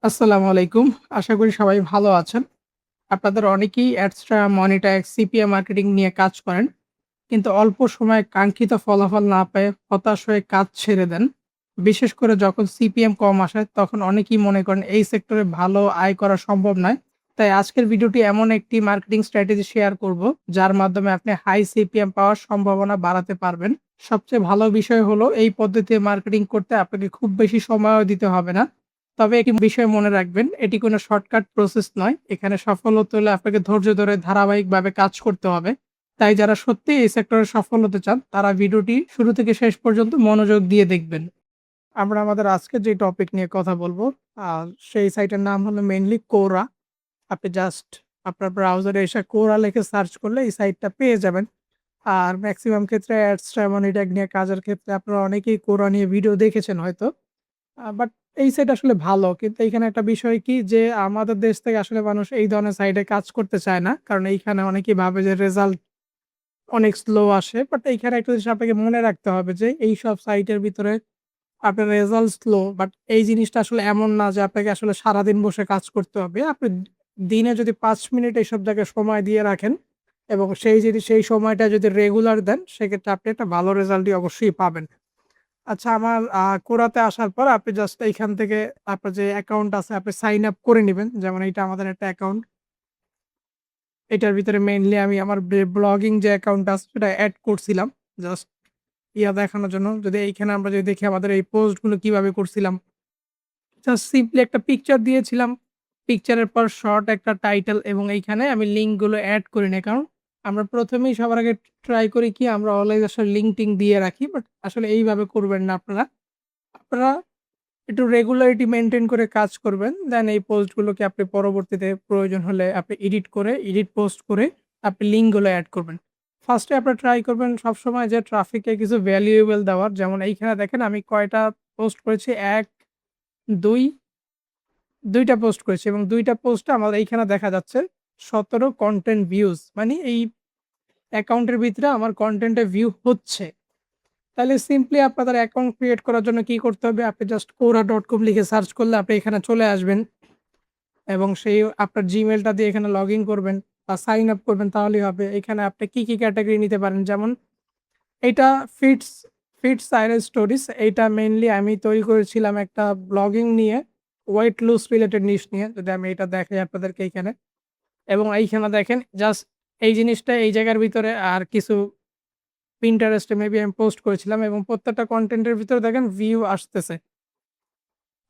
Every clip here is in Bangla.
আসসালামু আলাইকুম। আশা করি সবাই ভালো আছেন। আপনাদের অনেকেই অ্যাডস্টা, মনিট্যাক্স, সিপিএ মার্কেটিং নিয়ে কাজ করেন। কিন্তু অল্প সময়ে কাঙ্ক্ষিত ফলাফল না পেয়ে হতাশ হয়ে কাজ ছেড়ে দেন। বিশেষ করে যখন সিপিএম কম আসে তখন অনেকেই মনে করেন এই সেক্টরে ভালো আয় করা সম্ভব নয়। তাই আজকের ভিডিওটি এমন একটি মার্কেটিং স্ট্র্যাটেজি শেয়ার করব, যার মাধ্যমে আপনি হাই সিপিএম পাওয়ার সম্ভাবনা বাড়াতে পারবেন। সবচেয়ে ভালো বিষয় হলো এই পদ্ধতিতে মার্কেটিং করতে আপনাকে খুব বেশি সময়ও দিতে হবে না। তবে একটি বিষয় মনে রাখবেন, এটি কোনো শর্টকাট প্রসেস নয়। এখানে সফল হতে হলে আপনাকে ধৈর্য ধরে ধারাবাহিকভাবে কাজ করতে হবে। তাই যারা সত্যিই এই সেক্টরে সফল হতে চান, তারা ভিডিওটি শুরু থেকে শেষ পর্যন্ত মনোযোগ দিয়ে দেখবেন। আমরা আমাদের আজকের যে টপিক নিয়ে কথা বলব, আ সেই সাইটের নাম হলো মেইনলি Quora। আপনি জাস্ট আপনার ব্রাউজারে এসে Quora লিখে সার্চ করলে এই সাইটটা পেয়ে যাবেন। আর মেক্সিমাম ক্ষেত্রে অ্যাডস, মনিট্যাগ নিয়ে কাজের ক্ষেত্রে আপনারা অনেকেই Quora নিয়ে ভিডিও দেখেছেন হয়তো। বাট এই সাইট আসলে ভালো। কিন্তু এইখানে একটা বিষয় কি যে, আমাদের দেশ থেকে আসলে মানুষ এই ধরনের সাইটে কাজ করতে চায় না। কারণ এইখানে অনেকেই ভাবে যে রেজাল্ট অনেক স্লো আসে। বাট এইখানে একটা জিনিস আপনাকে মনে রাখতে হবে যে, এইসব সাইটের ভিতরে আপনার রেজাল্ট স্লো, বাট এই জিনিসটা আসলে এমন না যে আপনাকে আসলে সারাদিন বসে কাজ করতে হবে। আপনি দিনে যদি ৫ মিনিট এইসব জায়গায় সময় দিয়ে রাখেন এবং সেই সময়টা যদি রেগুলার দেন, সেক্ষেত্রে আপনি একটা ভালো রেজাল্টই অবশ্যই পাবেন। আচ্ছা, আমার কোরাতে আসার পর আপনি জাস্ট এইখান থেকে আপনার যে অ্যাকাউন্ট আছে আপনি সাইন আপ করে নিবেন। যেমন এইটা আমাদের একটা অ্যাকাউন্ট। এটার ভিতরে মেইনলি আমি আমার ব্লগিং যে অ্যাকাউন্ট আছে সেটা এড করছিলাম। জাস্ট দেখানোর জন্য। যদি এইখানে আমরা যদি দেখি আমাদের এই পোস্ট গুলো কিভাবে করছিলাম। জাস্ট সিম্পলি একটা পিকচার দিয়েছিলাম। পিকচারের পর শর্ট একটা টাইটেল এবং এইখানে আমি লিঙ্ক গুলো এড করি নাই। কারণ আমরা ১ম এই সবার আগে ট্রাই করি কি, আমরা অলওয়েজ আসলে লিঙ্ক-টিঙ্ক দিয়ে রাখি। বাট আসলে এইভাবে করবেন না আপনারা। আপনারা একটু রেগুলারিটি মেইনটেইন করে কাজ করবেন। দেন এই পোস্টগুলোকে আপনি পরবর্তীতে প্রয়োজন হলে আপনি এডিট পোস্ট করে আপনি লিঙ্কগুলো এড করবেন। ফার্স্টে আপনারা ট্রাই করবেন সবসময় যে ট্রাফিকে কিছু ভ্যালুয়েবল দেওয়ার। যেমন এইখানে দেখেন আমি কয়টা পোস্ট করেছি, ১, ২, ২ টা পোস্ট করেছি এবং ২ টা পোস্টে আমার এইখানে দেখা যাচ্ছে ১৭ কনটেন্ট ভিউজ। মানে এই অ্যাকাউন্টের ভিতরে আমার কনটেন্টে ভিউ হচ্ছে। তাহলে সিম্পলি আপনাদের অ্যাকাউন্ট ক্রিয়েট করার জন্য কি করতে হবে? আপনি জাস্ট quora.com লিখে সার্চ করলে আপনি এখানে চলে আসবেন এবং সেই আপনার Gmailটা দিয়ে এখানে লগইন করবেন বা সাইন আপ করবেন তাহলেই হবে। এখানে আপনি কি ক্যাটেগরি নিতে পারেন? যেমন এইটা ফিটস ফিটস আইরাল স্টোরিজ। এইটা মেইনলি আমি তৈরি করেছিলাম একটা ব্লগিং নিয়ে, ওয়েট লুজ রিলেটেড নিশ নিয়ে। যদি আমি এটা দেখাই আপনাদেরকে এইখানে, এবং এইখানে দেখেন জাস্ট এই জিনিসটা এই জায়গার ভিতরে আর কিছু Pinterest এ মেবি আমি পোস্ট করেছিলাম এবং প্রত্যেকটা কনটেন্টের ভিতরে দেখেন ভিউ আসতেছে।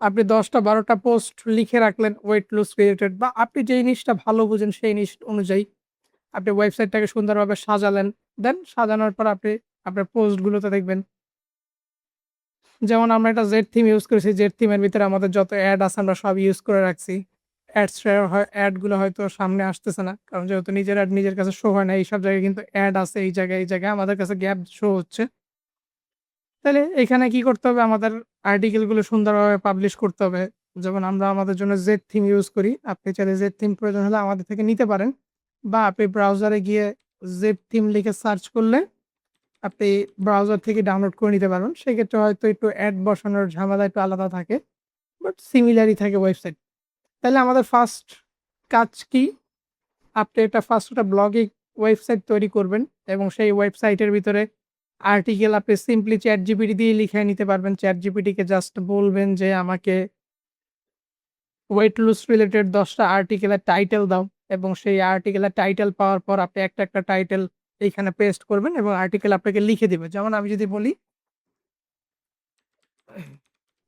আপনি ১০ টা ১২ টা পোস্ট লিখে রাখলেন ওয়েট লুজ রিলেটেড, বা আপনি যেই নিশটা ভালো বুঝেন সেই নিশ অনুযায়ী আপনি ওয়েবসাইটটাকে সুন্দরভাবে সাজালেন। দেন সাজানোর পর আপনি আপনার পোস্টগুলোতে দেখবেন, যেমন আমরা একটা জেড থিম ইউজ করেছি। জেড থিমের ভিতরে আমাদের যত এড আছে আমরা সব ইউজ করে রাখছি। এড গুলো হয়তো সামনে আসতেছে না। কারণ যেহেতু নিজের এড নিজের কাছে শো হয় না। এইসব জায়গায় কিন্তু এড আছে এই জায়গায় আমাদের কাছে গ্যাপ শো হচ্ছে। তাইলে এখানে কি করতে হবে? আমাদের আর্টিকেল গুলো সুন্দরভাবে পাবলিশ করতে হবে। যেমন আমরা আমাদের জন্য জেড থিম ইউজ করি। আপনি চাইলে জেড থিম প্রয়োজন হলে আমাদের থেকে নিতে পারেন। বা আপনি ব্রাউজারে গিয়ে জেড থিম লিখে সার্চ করলে আপনি ব্রাউজার থেকে ডাউনলোড করে নিতে পারবেন। সেক্ষেত্রে হয়তো একটু অ্যাড বসানোর ঝামেলা একটু আলাদা থাকে। বাট সিমিলারই থাকে ওয়েবসাইট। তাইলে আমাদের ফার্স্ট কাজ কি? আপনি ফার্স্ট একটা ব্লগিং ওয়েবসাইট তৈরি করবেন এবং সেই ওয়েবসাইটের ভিতরে আর্টিকেল আপনি সিম্পলি ChatGPT দিয়ে লিখে নিতে পারবেন। ChatGPT কে জাস্ট বলবেন যে, "আমাকে ওয়েট লুজ রিলেটেড ১০ টা আর্টিকেলের টাইটেল দাও", এবং সেই আর্টিকেলের টাইটেল পাওয়ার পর আপনি একটা টাইটেল এইখানে পেস্ট করবেন এবং আর্টিকেল আপনাকে লিখে দিবে। যেমন আমি যদি বলি,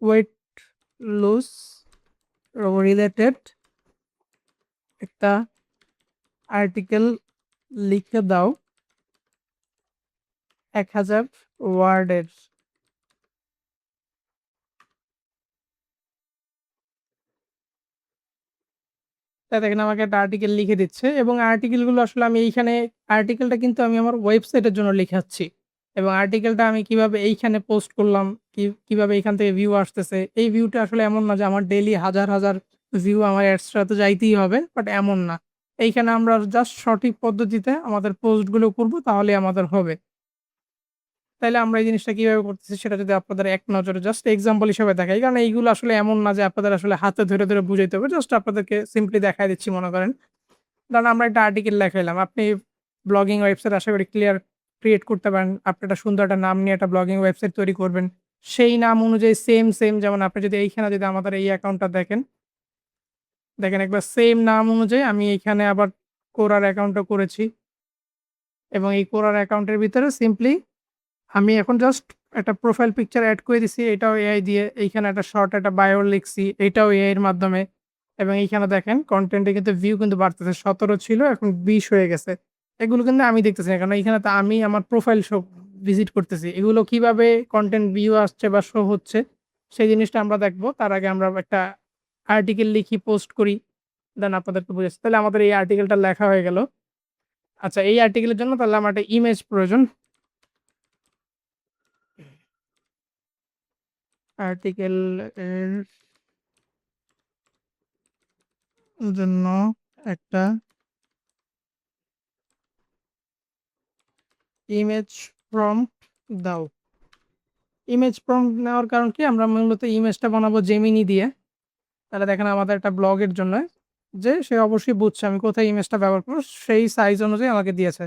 "ওয়েট লুজ রিলেটেড একটা আর্টিকেল লিখে দাও ১,০০০ ওয়ার্ডের"। তাই দেখেন আমাকে একটা আর্টিকেল লিখে দিচ্ছে এবং আর্টিকেলগুলো আসলে আমি এইখানে আর্টিকেলটা কিন্তু আমি আমার ওয়েবসাইটের জন্য লিখাচ্ছি এবং আর্টিকেলটা আমি কিভাবে এইখানে পোস্ট করলাম, কিভাবে এইখান থেকে ভিউ আসতেছে। এই ভিউটা আসলে এমন না যে আমার ডেইলি হাজার ভিউ আমার এক্সট্রা তো যাইতেই হবে, বাট এমন না। এইখানে আমরা জাস্ট সঠিক পদ্ধতিতে আমাদের পোস্টগুলো করব তাহলেই আমাদের হবে। তাইলে আমরা এই জিনিসটা কিভাবে করতেছি সেটা যদি আপনাদের এক নজরে জাস্ট এক্সাম্পল হিসেবে দেখাই। কারণ এইগুলো আসলে এমন না যে আপনাদের আসলে হাতে ধরে বুঝাইতে হবে। জাস্ট আপনাদেরকে সিম্পলি দেখায় দিচ্ছি মনে করেন। ধরেন আমরা একটা আর্টিকেল লেখাইলাম। আপনি ব্লগিং ওয়েবসাইট আশা করি ক্রিয়েট করতে পারেন। আপনি একটা সুন্দর একটা নাম নিয়ে একটা ব্লগিং ওয়েবসাইট তৈরি করবেন। সেই নাম অনুযায়ী সেম যেমন আপনি যদি এইখানে যদি আমাদের এই অ্যাকাউন্টটা দেখেন, দেখেন একবার সেম নাম অনুযায়ী আমি এইখানে আবার কোরার অ্যাকাউন্টও করেছি এবং এই কোরার অ্যাকাউন্টের ভিতরে সিম্পলি আমি এখন জাস্ট একটা প্রোফাইল পিকচার এড করে দিছি। এটাও এআই দিয়ে। এইখানে একটা শর্ট একটা বায়ো লিখছি। এটাও এআই এর মাধ্যমে এবং এইখানে দেখেন কনটেন্টে কিন্তু ভিউ কিন্তু বাড়তেছে। ১৭ ছিল এখন ২০ হয়ে গেছে। এগুলো কিন্তু আমি দেখতেছি না। কারণ এইখানে তো আমি আমার প্রোফাইল ভিজিট করতেছি। এগুলো কিভাবে কনটেন্ট ভিউ আসছে বা শো হচ্ছে সেই জিনিসটা আমরা দেখব। তার আগে আমরা একটা আর্টিকেল লিখি, পোস্ট করি। দেন আপনাদেরকে বুঝাচ্ছি। তাহলে আমাদের এই আর্টিকেলটা লেখা হয়ে গেল। আচ্ছা এই আর্টিকেলের জন্য তাহলে আমার একটা ইমেজ প্রয়োজন। আর্টিকেল এর জন্য একটা ইমেজ প্রম্পট দাও। ইমেজ প্রম্পট নেওয়ার কারণ কি? আমরা মূলত ইমেজটা বানাবো জেমিনি দিয়ে। তাহলে দেখেন আমাদের একটা ব্লগের জন্য যে সে অবশ্যই বুঝছে আমি কোথায় ইমেজটা ব্যবহার করব সেই সাইজ অনুযায়ী আমাকে দিয়েছে।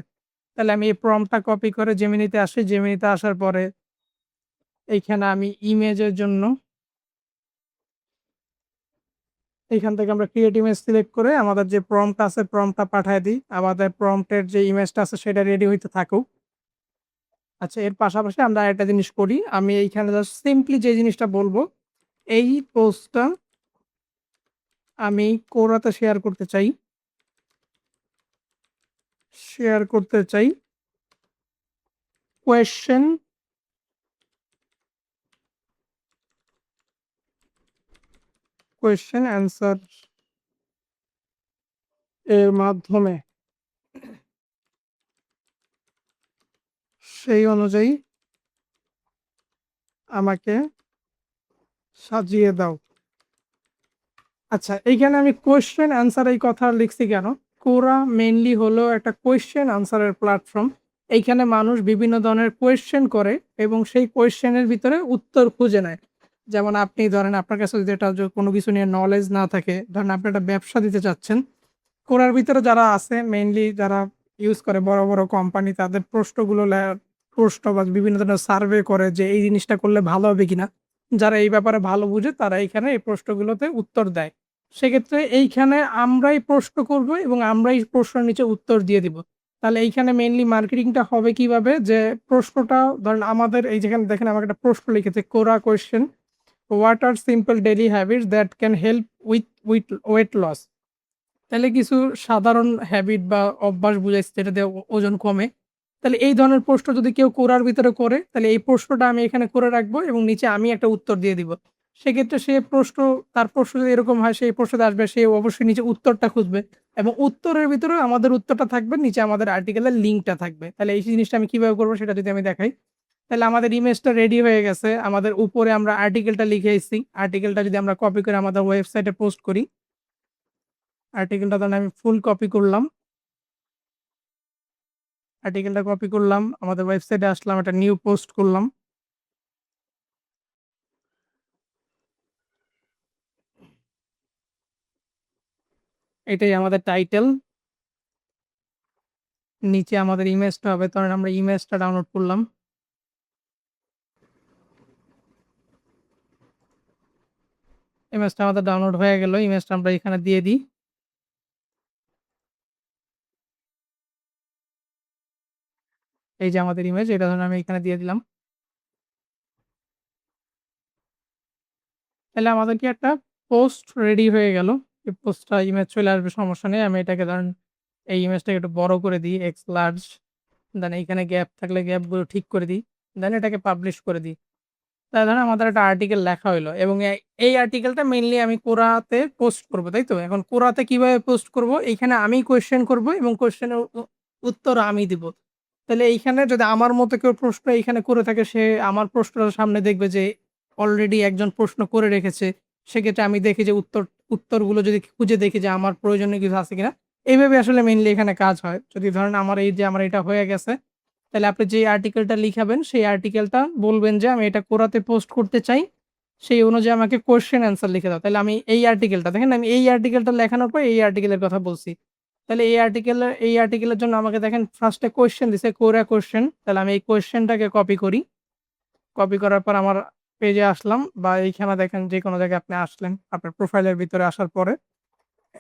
তাহলে আমি এই প্রম্পটটা কপি করে জেমিনিতে আসি। জেমিনিতে আসার পরে এইখানে আমি ইমেজের জন্য এইখান থেকে আমরা ক্রিয়েট ইমেজ সিলেক্ট করে আমাদের যে প্রম্পট আছে প্রম্পটটা পাঠায় দিই। আমাদের প্রম্পটের যে ইমেজটা আছে সেটা রেডি হইতে থাকুক। আচ্ছা এর পাশাপাশি আমরা আরেকটা জিনিস করি। আমি এইখানে জাস্ট সিম্পলি যে জিনিসটা বলব, এই পোস্টটা আমি কোরাতে শেয়ার করতে চাই কোয়েশ্চেন অ্যান্সার এর মাধ্যমে। সেই অনুযায়ী আমাকে সাজিয়ে দাও। আচ্ছা এইখানে আমি কোয়েশ্চেন অ্যান্সার এই কথা লিখছি কেন? কোরা মেইনলি হলো একটা কোয়েশ্চেন আনসারের প্ল্যাটফর্ম। এইখানে মানুষ বিভিন্ন ধরনের কোয়েশ্চেন করে এবং সেই কোয়েশ্চেনের ভিতরে উত্তর খুঁজে নেয়। যেমন আপনি ধরেন আপনার কাছে যদি এটা কোনো কিছু নিয়ে নলেজ না থাকে, ধরেন আপনি একটা ব্যবসা দিতে চাচ্ছেন। কোরার ভিতরে যারা আছে মেইনলি যারা ইউজ করে বড় কোম্পানি তাদের প্রশ্ন বা বিভিন্ন ধরনের সার্ভে করে যে এই জিনিসটা করলে ভালো হবে কিনা। যারা এই ব্যাপারে ভালো বুঝে তারা এইখানে এই প্রশ্নগুলোতে উত্তর দেয়। সেক্ষেত্রে এইখানে আমরাই প্রশ্ন করব এবং আমরাই প্রশ্নের নিচে উত্তর দিয়ে দিব। তাহলে এইখানে মেইনলি মার্কেটিংটা হবে কিভাবে? যে প্রশ্নটা ধরেন আমাদের এই যেখানে দেখেন আমাকে একটা প্রশ্ন লিখেছে Quora question, "what are simple daily habits that can help with weight loss?" তাইলে কিছু সাধারণ হ্যাবিট বা অভ্যাস বুঝাইছে যেটা দিয়ে ওজন কমে। তাহলে এই ধরনের প্রশ্ন যদি কেউ কোরার ভিতরে করে, তাহলে এই প্রশ্নটা আমি এখানে করে রাখবো এবং নিচে আমি একটা উত্তর দিয়ে দিব। সেক্ষেত্রে তার প্রশ্ন যদি এরকম হয়, সেই প্রশ্নটা আসবে, সে অবশ্যই নিচে উত্তরটা খুঁজবে এবং উত্তরের ভিতরেও আমাদের উত্তরটা থাকবে, নিচে আমাদের আর্টিকেলের লিঙ্কটা থাকবে। তাহলে এই জিনিসটা আমি কিভাবে করবো সেটা যদি আমি দেখাই। তাহলে আমাদের ইমেজটা রেডি হয়ে গেছে। আমাদের উপরে আমরা আর্টিকেলটা লিখে এসেছি। আর্টিকেলটা যদি আমরা কপি করে আমাদের ওয়েবসাইটে পোস্ট করি, আর্টিকেলটা তাহলে আমি ফুল কপি করলাম। আর্টিকেলটা কপি করলাম। আমাদের ওয়েবসাইটে আসলাম, একটা নিউ পোস্ট করলাম। এটাই আমাদের টাইটেল। নিচে আমাদের ইমেজটা হবে। ধরেন আমরা ইমেজটা ডাউনলোড করলাম। ইমেজটা আমাদের ডাউনলোড হয়ে গেল। ইমেজটা আমরা এখানে দিয়ে দিই। এই যে আমাদের ইমেজ, এটা ধরেন আমি এখানে দিয়ে দিলাম। তাহলে আমাদের কি একটা পোস্ট রেডি হয়ে গেল। এই পোস্টটা ইমেজ চলে আসবে, সমস্যা নেই। আমি এটাকে ধরেন এই ইমেজটাকে একটু বড় করে দিই, এক্স লার্জ। দেন এইখানে গ্যাপ থাকলে গ্যাপগুলো ঠিক করে দিই। দেন এটাকে পাবলিশ করে দিই। তাহলে ধরেন আমাদের একটা আর্টিকেল লেখা হইলো এবং এই আর্টিকেলটা মেইনলি আমি কোরাতে পোস্ট করব, তাই তো? এখন কোরাতে কিভাবে পোস্ট করব? এইখানে আমি কোয়েশ্চেন করব এবং কোয়েশ্চেনের উত্তর আমি দিব। তাহলে এইখানে যদি আমার মতো কেউ প্রশ্ন এইখানে করে থাকে, সে আমার প্রশ্নটার সামনে দেখবে যে অলরেডি একজন প্রশ্ন করে রেখেছে। সেক্ষেত্রে আমি দেখি যে উত্তরগুলো যদি খুঁজে দেখি যে আমার প্রয়োজনীয় কিছু আছে কিনা। এইভাবে আসলে মেইনলি এখানে কাজ হয়। যদি ধরেন আমার এই যে আমার এটা হয়ে গেছে। তাহলে আপনি যে আর্টিকেলটা লিখাবেন সেই আর্টিকেলটা বলবেন যে আমি এটা কোরাতে পোস্ট করতে চাই। সেই অনুযায়ী আমাকে কোয়েশ্চেন অ্যান্সার লিখে দাও। তাহলে আমি এই আর্টিকেলটা দেখেন আমি এই আর্টিকেলটা লেখানোর পর এই আর্টিকেলের কথা বলছি। তাহলে এই আর্টিকেলের জন্য আমাকে দেখেন ফার্স্টে কোয়েশ্চেন দিছে কোরা কোয়েশ্চেন। তাহলে আমি এই কোয়েশ্চেনটাকে কপি করি। কপি করার পর আমার পেজে আসলাম বা এইখানে দেখেন যেকোনো জায়গায় আপনি আসলেন। আপনার প্রোফাইলের ভিতরে আসার পরে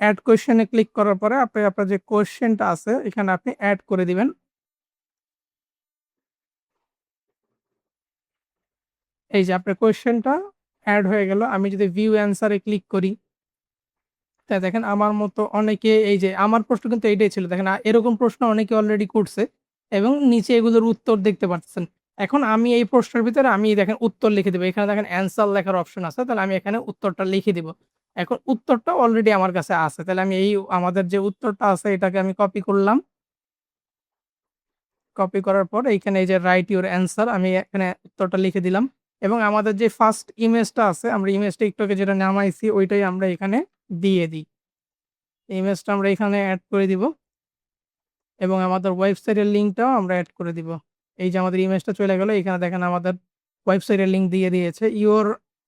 এড কোয়েশ্চেন এ ক্লিক করার পরে আপনি আপনার যে কোয়েশ্চেনটা আছে এখানে আপনি এড করে দিবেন। এই যে আপনার কোয়েশ্চেনটা এড হয়ে গেল। আমি যদি ভিউ অ্যান্সার এ ক্লিক করি, তাই দেখেন আমার মতো অনেকে এই যে আমার প্রশ্ন কিন্তু এইটাই ছিল। দেখেন এরকম প্রশ্ন অনেকে অলরেডি করছে এবং নিচে এগুলোর উত্তর দেখতে পাচ্ছেন। এখন আমি এই প্রশ্নের ভিতরে আমি দেখেন উত্তর লিখে দিব। এখানে দেখেন অ্যান্সার লেখার অপশন আছে। তাহলে আমি এখানে উত্তরটা লিখে দিব। এখন উত্তরটা অলরেডি আমার কাছে আছে। তাহলে আমি এই আমাদের যে উত্তরটা আছে এটাকে আমি কপি করলাম। কপি করার পর এইখানে এই যে রাইট ইউর অ্যান্সার আমি এখানে উত্তরটা লিখে দিলাম এবং আমাদের যে ফার্স্ট ইমেজটা আছে আমরা ইমেজটা একটু আগে যেটা নামাইছি ওইটাই আমরা এখানে দিয়ে দিই। ইমেজটা আমরা এখানে এড করে দিব এবং আমাদের ওয়েবসাইটের লিঙ্কটাও আমরা এড করে দিব। এই যে আমাদের ইমেজটা চলে গেল। এখানে দেখেন আমাদের ওয়েবসাইটের লিঙ্ক দিয়ে দিয়েছে।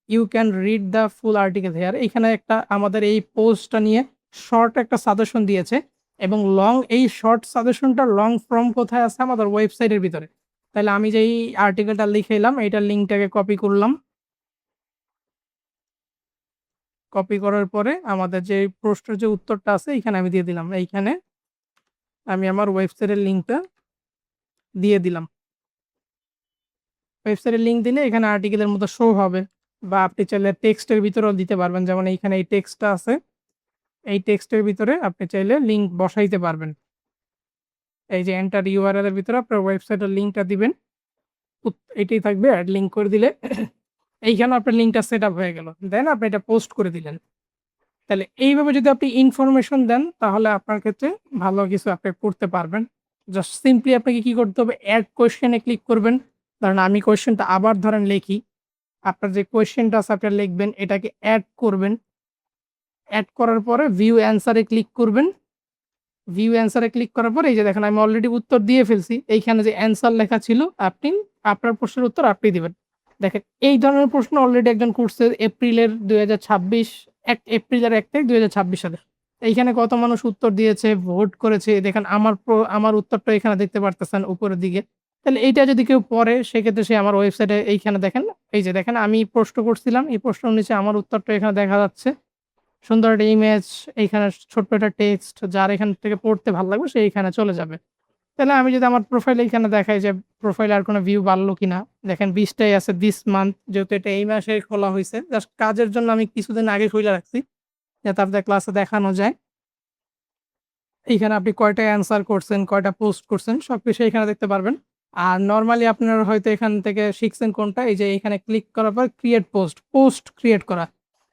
You can read the full article here. এখানে একটা আমাদের এই পোস্টটা নিয়ে শর্ট একটা সাজেশন দিয়েছে এবং এই শর্ট সাজেশনটার লং ফর্ম কোথায় আছে আমাদের ওয়েবসাইটের ভিতরে। তাহলে আমি যেই আর্টিকেলটা লিখে এলাম এইটার লিঙ্কটাকে কপি করলাম। কপি করার পরে আমাদের যে প্রশ্নের যে উত্তরটা আছে এখানে আমি দিয়ে দিলাম। এইখানে আমি আমার ওয়েবসাইটের লিঙ্কটা দিয়ে দিলাম। ওয়েবসাইটের লিঙ্ক দিলে এখানে আর্টিকেলের মতো শো হবে বা আপনি চাইলে টেক্সটের ভিতরেও দিতে পারবেন। যেমন এইখানে এই টেক্সটটা আছে। এই টেক্সটের ভিতরে আপনি চাইলে লিঙ্ক বসাইতে পারবেন। এই যে এন্টার ইউআরএল এর ভিতরে আপনার ওয়েবসাইটের লিঙ্কটা দিবেন। এটাই থাকবে এড লিঙ্ক করে দিলে এইখানে আপনার লিঙ্কটা সেটআপ হয়ে গেল। দেন আপনি এটা পোস্ট করে দিলেন। তাহলে এইভাবে যদি আপনি ইনফরমেশন দেন তাহলে আপনার ক্ষেত্রে ভালো কিছু আপনি করতে পারবেন। জাস্ট সিম্পলি আপনাকে কি করতে হবে এড কোয়েশ্চেন এ ক্লিক করবেন। ধরেন আমি কোয়েশ্চেনটা আবার ধরেন লিখি। আপনার যে কোয়েশ্চেনটা আছে আপনি লিখবেন, এটাকে এড করবেন। এড করার পরে ভিউ অ্যান্সার এ ক্লিক করবেন। ভিউ অ্যান্সার এ ক্লিক করার পরে এই যে দেখেন আমি অলরেডি উত্তর দিয়ে ফেলছি। এইখানে যে অ্যান্সার লেখা ছিল আপনি আপনার প্রশ্নের উত্তর আপনি দিবেন। দেখেন এই ধরনের প্রশ্ন অলরেডি একজন করছে এপ্রিলের ২০২৬ এপ্রিলের ১ তারিখ ২০২৬ সালে। এইখানে কত মানুষ উত্তর দিয়েছে, ভোট করেছে। দেখেন আমার উত্তরটা এখানে দেখতে পারতেছেন উপরের দিকে। তাহলে এইটা যদি কেউ পড়ে সেক্ষেত্রে সে আমার ওয়েবসাইটে এইখানে দেখেন, এই যে দেখেন আমি প্রশ্ন করছিলাম। এই প্রশ্নের নিচে আমার উত্তরটা এখানে দেখা যাচ্ছে। সুন্দর একটা ইমেজ, এইখানে ছোট্ট একটা টেক্সট যার এখান থেকে পড়তে ভাল লাগবে সে এইখানে চলে যাবে। তাহলে আমি যদি আমার প্রোফাইলে এইখানে দেখাই যে প্রোফাইলে আর কোনো ভিউ বাড়লো কিনা, দেখেন ২০ টাই আছে দিস মান্থ যেহেতু এটা এই মাসে খোলা হইছে। জাস্ট কাজের জন্য আমি কিছুদিন আগে খুইলা রাখছি যাতে আপনাদের ক্লাসে দেখানো যায়। এইখানে আপনি কয়টা অ্যান্সার করছেন, কয়টা পোস্ট করছেন সবকিছু এখানে দেখতে পারবেন। আর নরমালি আপনারা হয়তো এখান থেকে শিখছেন কোনটা, এই যে এখানে ক্লিক করার পর ক্রিয়েট পোস্ট ক্রিয়েট করা।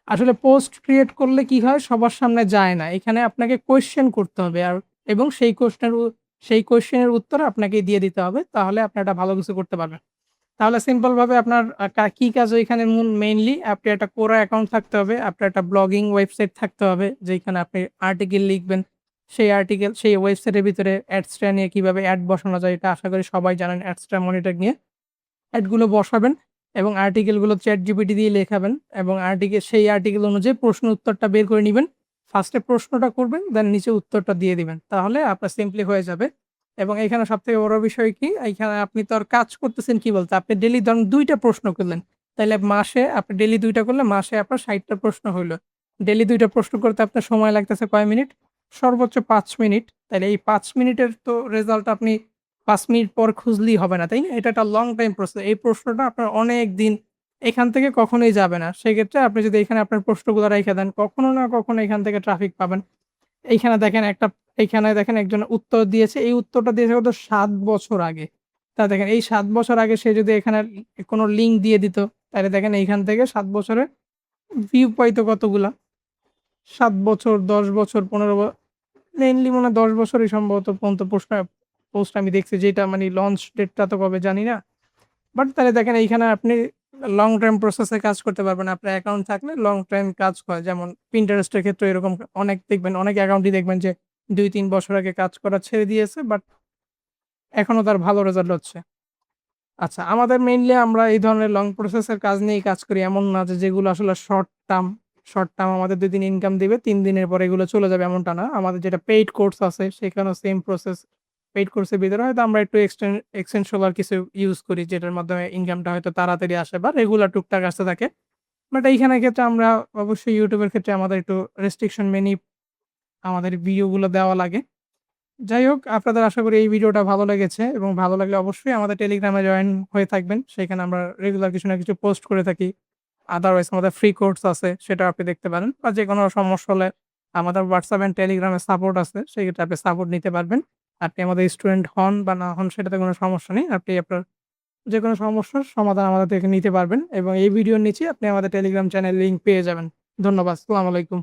আসলে পোস্ট ক্রিয়েট করলে কি হয় সবার সামনে যায় না। এখানে আপনাকে কোয়েশ্চেন করতে হবে এবং সেই কোয়েশ্চেনের উত্তর আপনাকে দিয়ে দিতে হবে। তাহলে আপনি একটা ভালো কিছু করতে পারবেন। তাহলে সিম্পল ভাবে আপনার কি কাজ এখানে মেইনলি আপনি একটা কোরা অ্যাকাউন্ট থাকতে হবে। আপনার একটা ব্লগিং ওয়েবসাইট থাকতে হবে যেখানে আপনি আর্টিকেল লিখবেন। সেই ওয়েবসাইটের ভিতরে অ্যাডসটা নিয়ে কিভাবে অ্যাড বসানো যায় এটা আশা করি সবাই জানেন। অ্যাডসটা মনিটর নিয়ে অ্যাডগুলো বসাবেন এবং আর্টিকেলগুলো ChatGPT দিয়ে লেখাবেন এবং সেই আর্টিকেল অনুযায়ী প্রশ্ন উত্তরটা বের করে নিবেন। ফার্স্টে প্রশ্নটা করবেন, দেন নিচে উত্তরটা দিয়ে দিবেন। তাহলে আপনার সিম্পলি হয়ে যাবে। এবং এখানে সবথেকে বড় বিষয় কি? এইখানে আপনি তো আর কাজ করতেছেন কি বলতে, আপনি ডেইলি ধরেন ২ টা প্রশ্ন করলেন। তাইলে মাসে আপনি ডেইলি ২ টা করলে মাসে আপনার ৬০ টা প্রশ্ন হইল। ডেইলি ২ টা প্রশ্ন করতে আপনার সময় লাগতেছে কয় মিনিট? সর্বোচ্চ ৫ মিনিট। তাইলে এই ৫ মিনিটের তো রেজাল্ট আপনি ৫ মিনিট পর খুঁজলেই হবে না, তাই না? এটা একটা লং টাইম প্রসেস। এই প্রশ্নটা আপনার অনেকদিন এখান থেকে কখনোই যাবে না। সেক্ষেত্রে আপনি যদি এখানে আপনার প্রশ্নগুলো রাইখা দেন, কখনো না কখনো এখান থেকে ট্রাফিক পাবেন। এইখানে দেখেন এইখানে দেখেন একজন উত্তর দিয়েছে। এই উত্তরটা দিয়েছে কত ৭ বছর আগে। তা দেখেন এই ৭ বছর আগে সে যদি এখানে কোনো লিঙ্ক দিয়ে দিত, তাহলে দেখেন এইখান থেকে ৭ বছরে ভিউ পাইতো কতগুলা? ৭ বছর, ১০ বছর, ১৫ মেইনলি মনে হয় ১০ বছরই সম্ভবত পর্যন্ত পোস্ট আমি দেখছি যেটা মানে লঞ্চ ডেটটা তো কবে জানি না। বাট তাহলে দেখেন এইখানে আপনি লং টার্ম প্রসেস এ কাজ করতে পারবেন। আপনার অ্যাকাউন্ট থাকলে লং টাইম কাজ করে। যেমন Pinterest এর ক্ষেত্রে এরকম অনেক দেখবেন, অনেক অ্যাকাউন্টই দেখবেন যে ২-৩ বছর আগে কাজ করা ছেড়ে দিয়েছে। বাট এখনো তার ভালো রেজাল্ট হচ্ছে। আচ্ছা, আমাদের মেইনলি আমরা এই ধরনের লং প্রসেস এর কাজ নিয়েই কাজ করি। এমন না যে যেগুলো আসলে শর্ট টার্ম আমাদের ২ দিন ইনকাম দিবে, ৩ দিনের পরে এগুলো চলে যাবে এমনটা না। আমাদের যেটা পেইড কোর্স আছে সেখানেও সেম প্রসেস। পেইড কোর্সের ভিতরে হয়তো আমরা একটু এক্সটেনশনাল কিছু ইউজ করি যেটার মাধ্যমে ইনকামটা হয়তো তাড়াতাড়ি আসে বা রেগুলার টুকটাক আসতে থাকে। বাট এইখানের ক্ষেত্রে আমরা অবশ্যই YouTube এর ক্ষেত্রে আমাদের একটু রেস্ট্রিকশন মেনেই আমাদের ভিডিওগুলো দেওয়া লাগে। যাই হোক, আপনাদের আশা করি এই ভিডিওটা ভালো লেগেছে এবং ভালো লাগলে অবশ্যই আমাদের টেলিগ্রামে জয়েন হয়ে থাকবেন। সেখানে আমরা রেগুলার কিছু না কিছু পোস্ট করে থাকি। আদারওয়াইজ আমাদের ফ্রি কোর্স আছে, সেটাও আপনি দেখতে পারেন। বা যেকোনো সমস্যা হলে আমাদের WhatsApp এন্ড টেলিগ্রামে সাপোর্ট আছে। সেক্ষেত্রে আপনি সাপোর্ট নিতে পারবেন। আপনি আমাদের স্টুডেন্ট হন বা না হন সেটাতে কোনো সমস্যা নেই। আপনি আপনার যেকোনো সমস্যার সমাধান আমাদের থেকে নিতে পারবেন এবং এই ভিডিওর নিচে আপনি আমাদের টেলিগ্রাম চ্যানেল লিংক পেয়ে যাবেন। ধন্যবাদ। আসসালামু আলাইকুম।